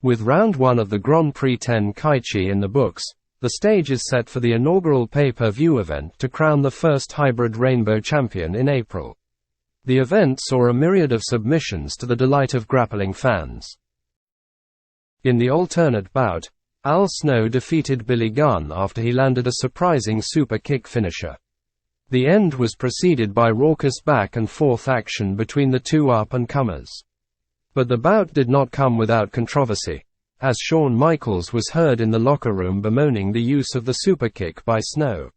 With round 1 of the Grand Prix Tenkaichi in the books, the stage is set for the inaugural pay-per-view event to crown the first hybrid rainbow champion in April. The event saw a myriad of submissions to the delight of grappling fans. In the alternate bout, Al Snow defeated Billy Gunn after he landed a surprising super kick finisher. The end was preceded by raucous back and forth action between the two up-and-comers. But the bout did not come without controversy, as Shawn Michaels was heard in the locker room bemoaning the use of the super kick by Snow.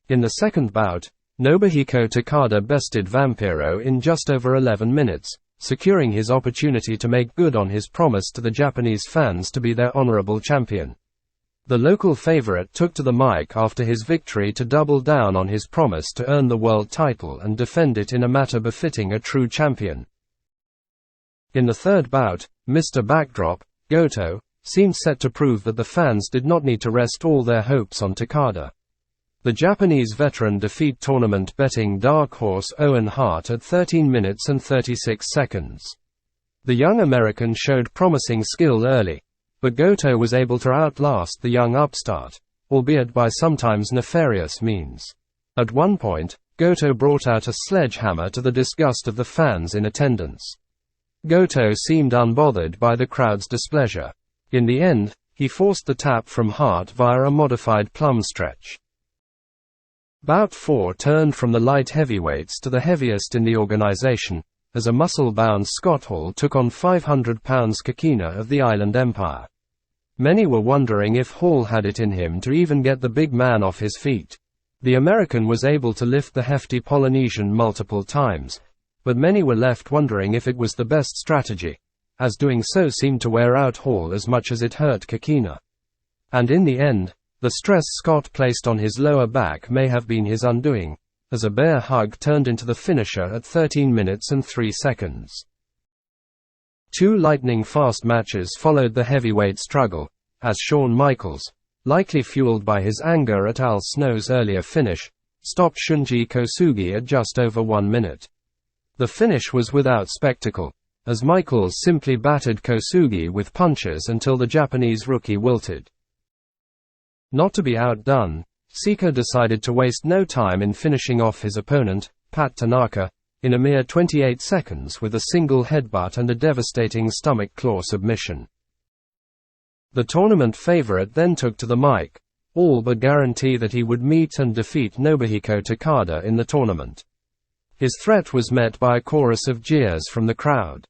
In the second bout, Nobuhiko Takada bested Vampiro in just over 11 minutes, securing his opportunity to make good on his promise to the Japanese fans to be their honorable champion. The local favorite took to the mic after his victory to double down on his promise to earn the world title and defend it in a manner befitting a true champion. In the third bout, Mr. Backdrop, Goto, seemed set to prove that the fans did not need to rest all their hopes on Takada. The Japanese veteran defeated tournament betting dark horse Owen Hart at 13 minutes and 36 seconds. The young American showed promising skill early, but Goto was able to outlast the young upstart, albeit by sometimes nefarious means. At one point, Goto brought out a sledgehammer to the disgust of the fans in attendance. Goto seemed unbothered by the crowd's displeasure. In the end, he forced the tap from Hart via a modified plum stretch. Bout 4 turned from the light heavyweights to the heaviest in the organization, as a muscle-bound Scott Hall took on 500 pounds Kikina of the Island Empire. Many were wondering if Hall had it in him to even get the big man off his feet. The American was able to lift the hefty Polynesian multiple times, but many were left wondering if it was the best strategy, as doing so seemed to wear out Hall as much as it hurt Kikina. And in the end, the stress Scott placed on his lower back may have been his undoing, as a bear hug turned into the finisher at 13 minutes and 3 seconds. 2 lightning-fast matches followed the heavyweight struggle, as Shawn Michaels, likely fueled by his anger at Al Snow's earlier finish, stopped Shunji Kosugi at just over 1 minute. The finish was without spectacle, as Michaels simply battered Kosugi with punches until the Japanese rookie wilted. Not to be outdone, Sika decided to waste no time in finishing off his opponent, Pat Tanaka, in a mere 28 seconds with a single headbutt and a devastating stomach claw submission. The tournament favorite then took to the mic, all but guarantee that he would meet and defeat Nobuhiko Takada in the tournament. His threat was met by a chorus of jeers from the crowd.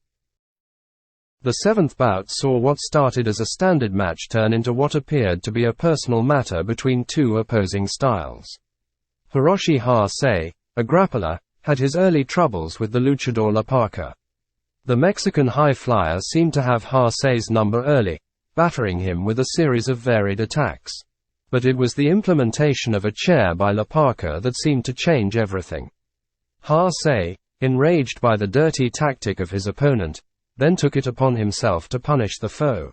The seventh bout saw what started as a standard match turn into what appeared to be a personal matter between two opposing styles. Hiroshi Hase, a grappler, had his early troubles with the luchador La Parka. The Mexican high flyer seemed to have Hase's number early, battering him with a series of varied attacks. But it was the implementation of a chair by La Parka that seemed to change everything. Hase, enraged by the dirty tactic of his opponent, then took it upon himself to punish the foe.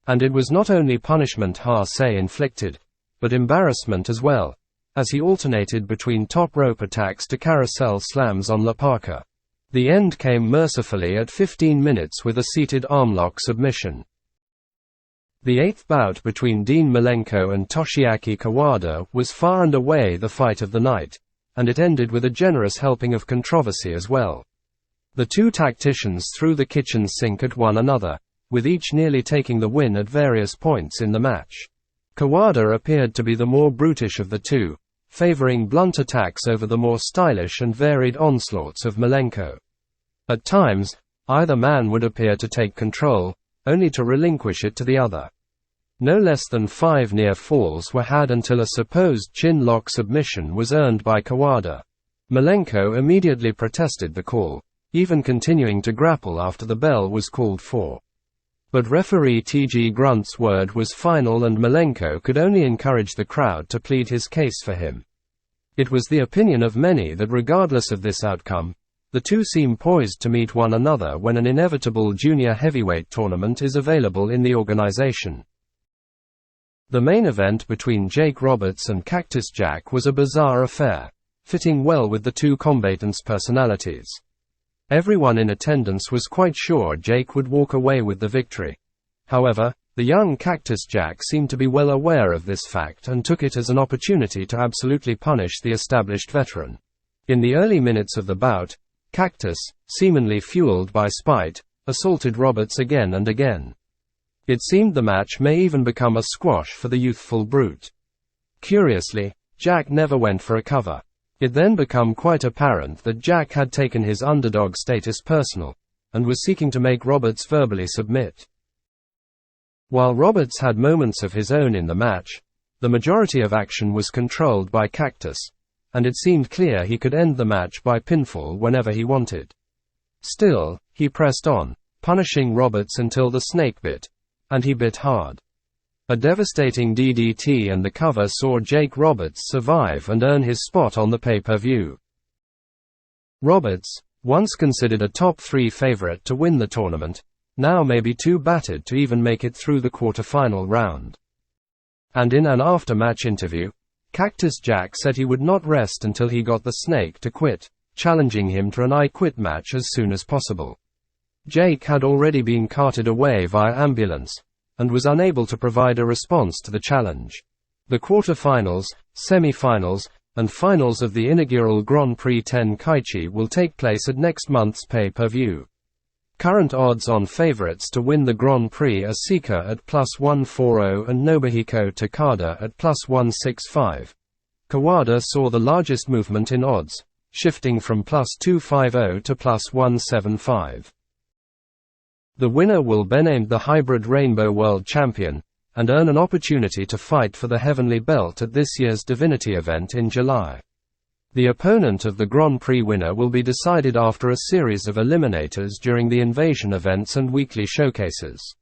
And it was not only punishment Hase inflicted, but embarrassment as well, as he alternated between top rope attacks to carousel slams on La Parka. The end came mercifully at 15 minutes with a seated armlock submission. The eighth bout between Dean Malenko and Toshiaki Kawada was far and away the fight of the night, and it ended with a generous helping of controversy as well. The two tacticians threw the kitchen sink at one another, with each nearly taking the win at various points in the match. Kawada appeared to be the more brutish of the two, favoring blunt attacks over the more stylish and varied onslaughts of Malenko. At times, either man would appear to take control, only to relinquish it to the other. No less than 5 near falls were had until a supposed chin lock submission was earned by Kawada. Malenko immediately protested the call, even continuing to grapple after the bell was called for. But referee T.G. Grunt's word was final and Malenko could only encourage the crowd to plead his case for him. It was the opinion of many that regardless of this outcome, the two seem poised to meet one another when an inevitable junior heavyweight tournament is available in the organization. The main event between Jake Roberts and Cactus Jack was a bizarre affair, fitting well with the two combatants' personalities. Everyone in attendance was quite sure Jake would walk away with the victory. However, the young Cactus Jack seemed to be well aware of this fact and took it as an opportunity to absolutely punish the established veteran. In the early minutes of the bout, Cactus, seemingly fueled by spite, assaulted Roberts again and again. It seemed the match may even become a squash for the youthful brute. Curiously, Jack never went for a cover. It then became quite apparent that Jack had taken his underdog status personal, and was seeking to make Roberts verbally submit. While Roberts had moments of his own in the match, the majority of action was controlled by Cactus, and it seemed clear he could end the match by pinfall whenever he wanted. Still, he pressed on, punishing Roberts until the snake bit, and he bit hard. A devastating DDT and the cover saw Jake Roberts survive and earn his spot on the pay-per-view. Roberts, once considered a top 3 favorite to win the tournament, now may be too battered to even make it through the quarter-final round. And in an after-match interview, Cactus Jack said he would not rest until he got the snake to quit, challenging him to an I Quit match as soon as possible. Jake had already been carted away via ambulance, and was unable to provide a response to the challenge. The quarter-finals, semi-finals, and finals of the inaugural Grand Prix Tenkaichi will take place at next month's pay-per-view. Current odds-on favorites to win the Grand Prix are Sika at +140 and Nobuhiko Takada at +165. Kawada saw the largest movement in odds, shifting from +250 to +175. The winner will be named the Hybrid Rainbow World Champion, and earn an opportunity to fight for the Heavenly Belt at this year's Divinity event in July. The opponent of the Grand Prix winner will be decided after a series of eliminators during the Invasion events and weekly showcases.